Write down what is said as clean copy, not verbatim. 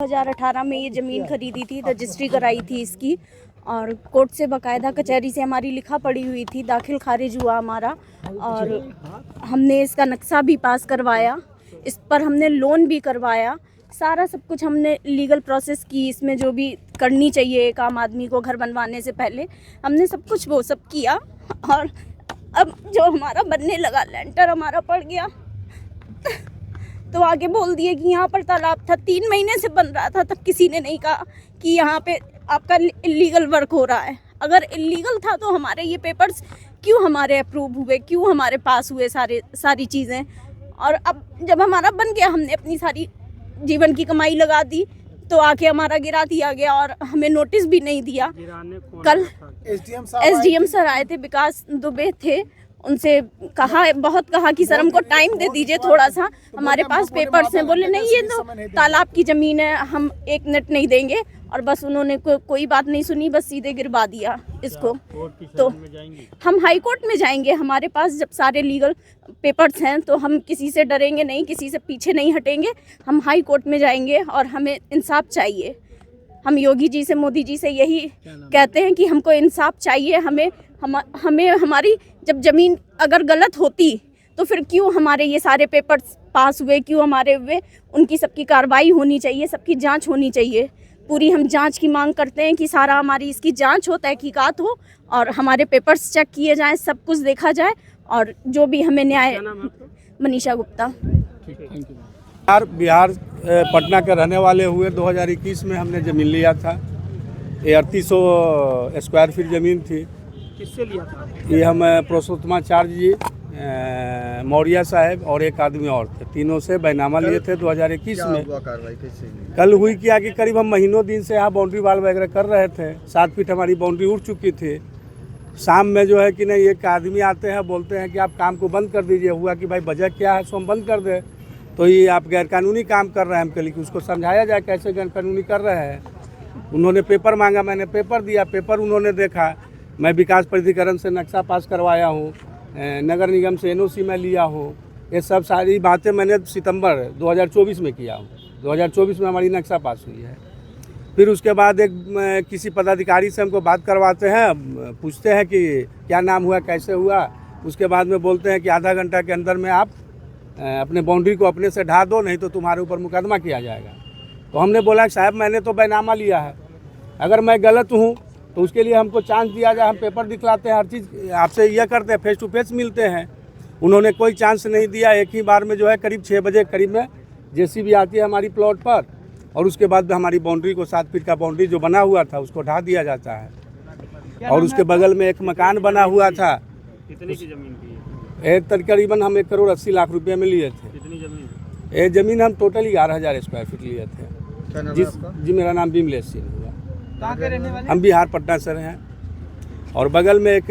2018 में ये ज़मीन खरीदी थी, रजिस्ट्री कराई थी इसकी और कोर्ट से बाकायदा कचहरी से हमारी लिखा पड़ी हुई थी, दाखिल खारिज हुआ हमारा और हमने इसका नक्शा भी पास करवाया, इस पर हमने लोन भी करवाया, सारा सब कुछ हमने लीगल प्रोसेस की। इसमें जो भी करनी चाहिए एक आम आदमी को घर बनवाने से पहले हमने सब कुछ वो सब किया। और अब जो हमारा बनने लगा, लेंटर हमारा पड़ गया तो आगे बोल दिए कि यहाँ पर तालाब था, 3 महीने से बन रहा था, तब किसी ने नहीं कहा कि यहाँ पे आपका इलीगल वर्क हो रहा है। अगर इलीगल था तो हमारे ये पेपर्स क्यों हमारे अप्रूव हुए, क्यों हमारे पास हुए सारी चीज़ें। और अब जब हमारा बन गया, हमने अपनी सारी जीवन की कमाई लगा दी तो आके हमारा गिरा दिया गया और हमें नोटिस भी नहीं दिया। कल एसडीएम सर आए थे, विकास दुबे थे, उनसे बहुत कहा कि सर हमको टाइम दे दीजिए थोड़ा सा, हमारे पास पेपर्स हैं। बोले नहीं, ये तो तालाब की ज़मीन है, हम 1 मिनट नहीं देंगे। और बस उन्होंने कोई बात नहीं सुनी, बस सीधे गिरवा दिया इसको। तो हम हाई कोर्ट में जाएंगे, हमारे पास जब सारे लीगल पेपर्स हैं तो हम किसी से डरेंगे नहीं, किसी से पीछे नहीं हटेंगे। हम हाई कोर्ट में जाएंगे और हमें इंसाफ चाहिए। हम योगी जी से, मोदी जी से यही कहते हैं कि हमको इंसाफ चाहिए। हमें हमारी जब ज़मीन अगर गलत होती तो फिर क्यों हमारे ये सारे पेपर्स पास हुए, क्यों हमारे हुए, उनकी सबकी कार्रवाई होनी चाहिए, सबकी जांच होनी चाहिए। पूरी हम जांच की मांग करते हैं कि सारा हमारी इसकी जांच हो, तहकीकात हो और हमारे पेपर्स चेक किए जाएं, सब कुछ देखा जाए और जो भी हमें न्याय। मनीषा गुप्ता। बिहार पटना के रहने वाले हुए 2021 में हमने ज़मीन लिया था। ये 3800 स्क्वायर फीट ज़मीन थी। किससे लिया था? ये हम पुरुषोत्तमाचार्य जी, मौर्य साहब और एक आदमी और थे, तीनों से बैनामा लिए थे 2021 में। कल हुई क्या कि करीब हम महीनों दिन से यहाँ बाउंड्री वाल वगैरह कर रहे थे। 7 फीट हमारी बाउंड्री उठ चुकी थी। शाम में जो है कि नहीं, एक आदमी आते हैं, बोलते हैं कि आप काम को बंद कर दीजिए। हुआ कि भाई वजह क्या है, सो हम बंद कर दें। तो ये आप गैरकानूनी काम कर रहे हैं। हम कह कि उसको समझाया जाए कैसे गैरकानूनी कर रहे हैं। उन्होंने पेपर मांगा, मैंने पेपर दिया, पेपर उन्होंने देखा। मैं विकास प्राधिकरण से नक्शा पास करवाया हूँ, नगर निगम से NOC में लिया हूँ। ये सब सारी बातें मैंने सितंबर 2024 में किया हूँ। 2024 में हमारी नक्शा पास हुई है। फिर उसके बाद किसी पदाधिकारी से हमको बात करवाते हैं, पूछते हैं कि क्या नाम हुआ, कैसे हुआ। उसके बाद में बोलते हैं कि आधा घंटा के अंदर में आप अपने बाउंड्री को अपने से ढा दो, नहीं तो तुम्हारे ऊपर मुकदमा किया जाएगा। तो हमने बोला साहब मैंने तो बैनामा लिया है, अगर मैं गलत हूँ तो उसके लिए हमको चांस दिया जाए। हम पेपर दिखलाते हैं, हर चीज़ आपसे यह करते हैं, फेस टू फेस मिलते हैं। उन्होंने कोई चांस नहीं दिया। एक ही बार में जो है करीब 6 बजे करीब में JCB आती है हमारी प्लॉट पर और उसके बाद हमारी बाउंड्री को 7 फीट का बाउंड्री जो बना हुआ था उसको ढा दिया जाता है। और उसके बगल में एक मकान बना हुआ था। कितने की ज़मीन थी? तकरीबन हम 1,80,00,000 रुपये में लिए थे। कितनी ज़मीन? ये ज़मीन हम टोटल 11,000 स्क्वायर फीट लिए थे। जी मेरा नाम विमलेश सिंह हुआ। कहाँ के रहने वाले? हम बिहार पटना से हैं और बगल में एक